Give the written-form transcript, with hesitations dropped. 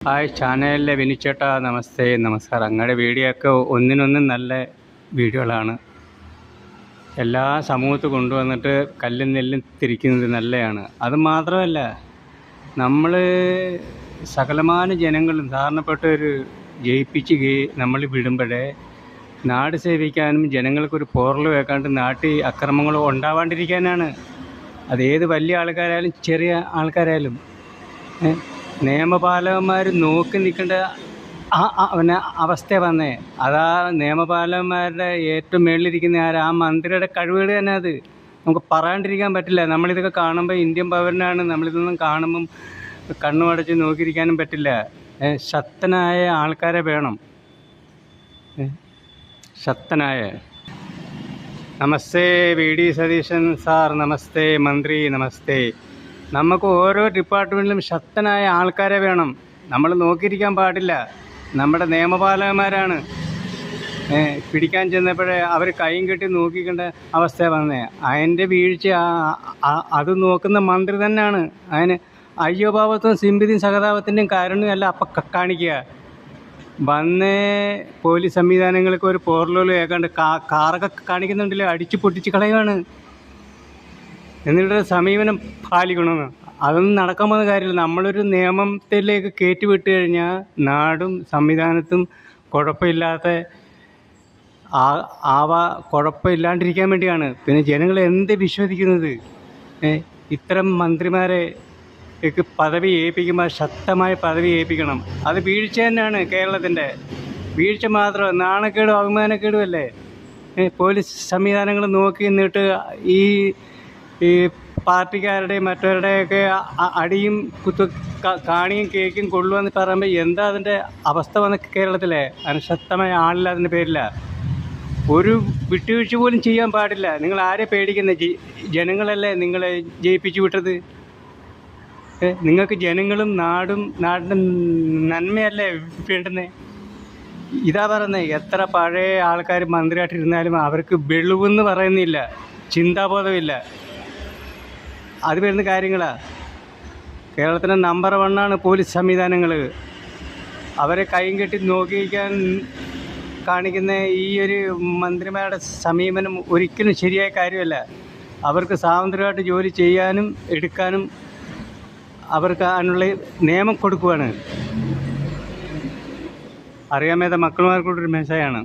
Hi ചാനലിലെ വിനിച്ചേട്ടാ, നമസ്തേ, നമസ്കാരം. അങ്ങയുടെ വീഡിയോ ഒക്കെ ഒന്നിനൊന്നും നല്ല വീഡിയോകളാണ്. എല്ലാ സമൂഹത്ത് കൊണ്ടുവന്നിട്ട് കല്ലും നെല്ലും തിരിക്കുന്നത് നല്ലതാണ്. അത് മാത്രമല്ല, നമ്മൾ സകലമാന ജനങ്ങളും സാധാരണപ്പെട്ടൊരു ജയിപ്പിച്ച് നമ്മൾ വിടുമ്പോഴേ നാട് സേവിക്കാനും ജനങ്ങൾക്കൊരു പോറൽ വെക്കാണ്ട് നാട്ടിൽ അക്രമങ്ങൾ ഉണ്ടാവാണ്ടിരിക്കാനാണ്. അതേത് വലിയ ആൾക്കാരായാലും ചെറിയ ആൾക്കാരായാലും നിയമപാലകന്മാർ നോക്കി നിൽക്കേണ്ട പിന്നെ അവസ്ഥ വന്നേ. അതാ നിയമപാലകന്മാരുടെ ഏറ്റവും മേളിലിരിക്കുന്ന ആ മന്ത്രിയുടെ കഴിവുകൾ തന്നെ. അത് നമുക്ക് പറയാണ്ടിരിക്കാൻ പറ്റില്ല. നമ്മളിതൊക്കെ കാണുമ്പോൾ ഇന്ത്യൻ പൗരനാണ്, നമ്മളിതൊന്നും കാണുമ്പം കണ്ണുമടച്ച് നോക്കിയിരിക്കാനും പറ്റില്ല. ശക്തനായ ആൾക്കാരെ വേണം. ശക്തനായ നമസ്തേ വി.ഡി. സതീശൻ സാർ, നമസ്തേ മന്ത്രി, നമസ്തേ. നമുക്ക് ഓരോ ഡിപ്പാർട്ട്മെൻറ്റിലും ശക്തനായ ആൾക്കാരെ വേണം. നമ്മൾ നോക്കിയിരിക്കാൻ പാടില്ല. നമ്മുടെ നിയമപാലകന്മാരാണ് പിടിക്കാൻ ചെന്നപ്പോഴേ അവർ കൈയും കെട്ടി നോക്കിക്കേണ്ട അവസ്ഥ വന്നേ. അതിൻ്റെ വീഴ്ച അത് നോക്കുന്ന മന്ത്രി തന്നെയാണ്. അതിന് അയ്യോഭാവത്വം സിമ്പതിയും സഹതാപത്തിൻ്റെയും കാരണമല്ല അപ്പം കാണിക്കുക. വന്ന് പോലീസ് സംവിധാനങ്ങൾക്ക് ഒരു പോർലോല് കേൾക്കാണ്ട് കാറൊക്കെ കാണിക്കുന്നുണ്ടല്ലോ, അടിച്ച് പൊട്ടിച്ച് കളയുകയാണ്. എന്നിട്ട് സമീപനം പാലിക്കണമെന്ന്. അതൊന്നും നടക്കാൻ പോകുന്ന കാര്യമില്ല. നമ്മളൊരു നിയമത്തിലേക്ക് കയറ്റിവിട്ട് കഴിഞ്ഞാൽ നാടും സംവിധാനത്തും കുഴപ്പമില്ലാത്ത കുഴപ്പമില്ലാണ്ടിരിക്കാൻ വേണ്ടിയാണ്. പിന്നെ ജനങ്ങൾ എന്ത് വിശ്വസിക്കുന്നത്? ഇത്തരം മന്ത്രിമാരെ പദവി ഏൽപ്പിക്കുമ്പോൾ ശക്തമായ പദവി ഏൽപ്പിക്കണം. അത് വീഴ്ച തന്നെയാണ്. കേരളത്തിൻ്റെ വീഴ്ച മാത്രം നാണക്കേടും അഭിമാനക്കേടും അല്ലേ. പോലീസ് സംവിധാനങ്ങൾ നോക്കി നിന്നിട്ട് ഈ പാർട്ടിക്കാരുടെയും മറ്റവരുടെയൊക്കെ അടിയും കാണിയും കേക്കും കൊള്ളുമെന്ന് പറയുമ്പോൾ എന്താ അതിൻ്റെ അവസ്ഥ വന്ന കേരളത്തിലെ? ശക്തമായ ആളില്ല. അതിൻ്റെ പേരില്ല ഒരു വിട്ടുവീഴ്ച പോലും ചെയ്യാൻ പാടില്ല. നിങ്ങൾ ആരെ പേടിക്കുന്നത്? ജനങ്ങളല്ലേ നിങ്ങളെ ജയിപ്പിച്ചു വിട്ടത്. നിങ്ങൾക്ക് ജനങ്ങളും നാടിൻ്റെ നന്മയല്ലേ വേണ്ടുന്നത്? ഇതാ പറയുന്നത്. എത്ര പഴയ ആൾക്കാർ മന്ത്രിയായിട്ടിരുന്നാലും അവർക്ക് വെളിവെന്ന് പറയുന്നില്ല, ചിന്താബോധമില്ല. അത് വരുന്ന കാര്യങ്ങളാണ്. കേരളത്തിൻ്റെ നമ്പർ 1 പോലീസ് സംവിധാനങ്ങൾ. അവരെ കൈയും കെട്ടി നോക്കിക്കാൻ കാണിക്കുന്ന ഈ ഒരു മന്ത്രിമാരുടെ സമീപനം ഒരിക്കലും ശരിയായ കാര്യമല്ല. അവർക്ക് സ്വാതന്ത്ര്യമായിട്ട് ജോലി ചെയ്യാനും എടുക്കാനും അവർക്ക് അതിനുള്ള നിയമം കൊടുക്കുകയാണ്. അറിയാൻ മേത്ത മക്കളുമാർക്കൊരു മെസ്സേജാണ്.